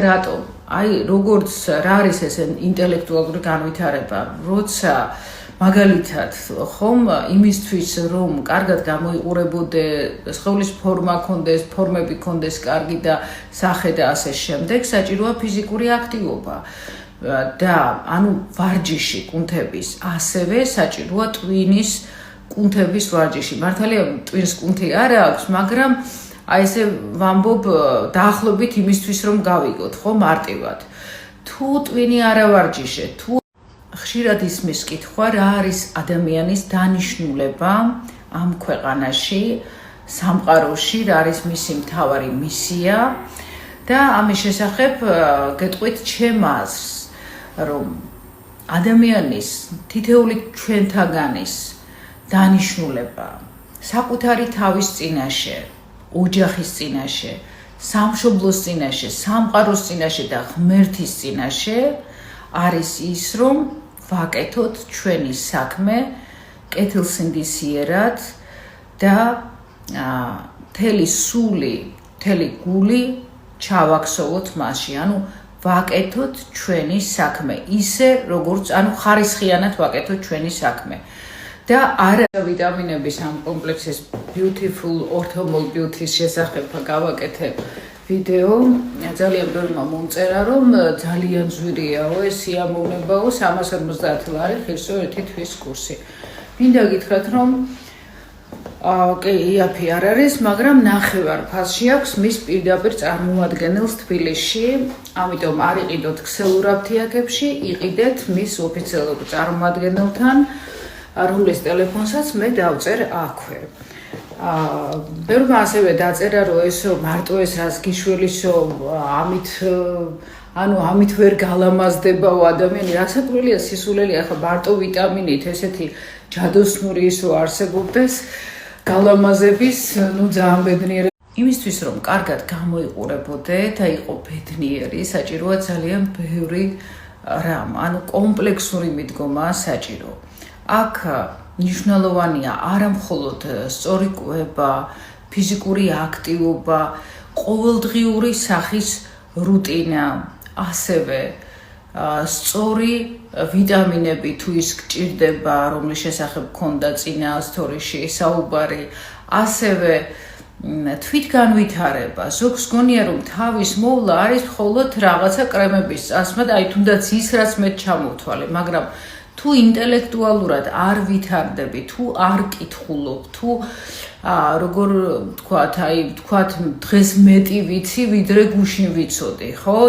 რატომ? აი, როგორც რა არის ეს ინტელექტუალური განვითარება, როცა მაგალითად, ხომ იმისთვის რომ კარგად გამოიყურებოდე, სხეულის ფორმა ქონდეს, ფორმები ქონდეს კარგი და სახე და ასე შემდეგ, საჭიროა ფიზიკური აქტივობა. და ანუ ვარჯიში კუნთების, ასევე საჭიროა ტვინის კუნთების ვარჯიში. მართალია ტვინს კუნთი არ აქვს, მაგრამ აი ესე ვამბობ დაახლოებით იმისთვის რომ გავიგოთ, ხო, მარტივად. თუ ტვინი არ ავარჯიშე, თუ ხშირად ისმის კითხვა, რა არის ადამიანის დანიშნულება ამ ქვეყანაში, სამყაროში, რა არის მისი მთავარი მისია და ამის შესახებ გეტყვით ჩემ აზრს, რომ ადამიანის თითოეული ჩვენთაგანის დანიშნულება საკუთარი თავის წინაშე, ოჯახის წინაშე, სამშობლოს წინაშე, სამყაროს წინაშე და ღმერთის წინაშე არის ის, რომ ვაკეთოთ ჩვენი საქმე კეთილსინდისიერად და მთელი სული, მთელი გული ჩავაქსოვოთ მასში, ანუ ვაკეთოთ ჩვენი საქმე, ისე როგორც ანუ ხარისხიანად ვაკეთოთ ჩვენი საქმე. და არა ვიტამინების ამ კომპლექსის beautiful orthomol beauty-ის შესახებ გავაკეთე ვიდეო, ძალიან ბევრმა მომწერა, რომ ძალიან ძვირიაო ეს სიამოვნებაო 350 ლარი ღირსო ერთი თვის კურსი. მინდა გითხრათ, რომ კი, იაფი არ არის, მაგრამ ნახევარ ფასში აქვს მის პირდაპირ წარმოადგენელს თბილისში, ამიტომ არ იყიდოთ ქსელურ აფთიაქებში, იყიდეთ მის ოფიციალურ წარმოადგენელთან, რომლის ტელეფონსაც მე დავწერ აქვე. ბევრმა ასევე დაწერა, რომ ესო მარტო ეს რას გიშველისო, ამით ვერ გალამაზდებაო ადამიანი, რასაკვირველია სისულელი, ახლა მარტო ვიტამინით ესეთი ჯადოსნური ისო არსებობდეს გალამაზების, ძალიან ბედნიერი. იმისთვის რომ კარგად გამოიყურებოდე და იყო ბედნიერი, საჭიროა ძალიან ბევრი რამ, ანუ კომპლექსური მიდგომაა საჭირო. აქ მნიშვნელოვანია არა მხოლოდ სწორი კვება, ფიზიკური აქტივობა, ყოველდღიური სახის რუტინა, ასევე სწორი ვიტამინები თუ ის გჭირდება, რომლის შესახებ გქონდა წინა სტორიში საუბარი, ასევე თვითგანვითარება. ზოგს გონია რომ თავის მოვლა არის მხოლოდ რაღაცა კრემების წასმა და აი თუნდაც ის რაც მე ჩამოვთვალე, მაგრამ თუ ინტელექტუალურად არ ვითარდები, თუ არ კითხულობ, თუ როგორ ვთქვათ, დღეს მეტი ვიცი, ვიდრე გუშინ ვიცოდი, ხო?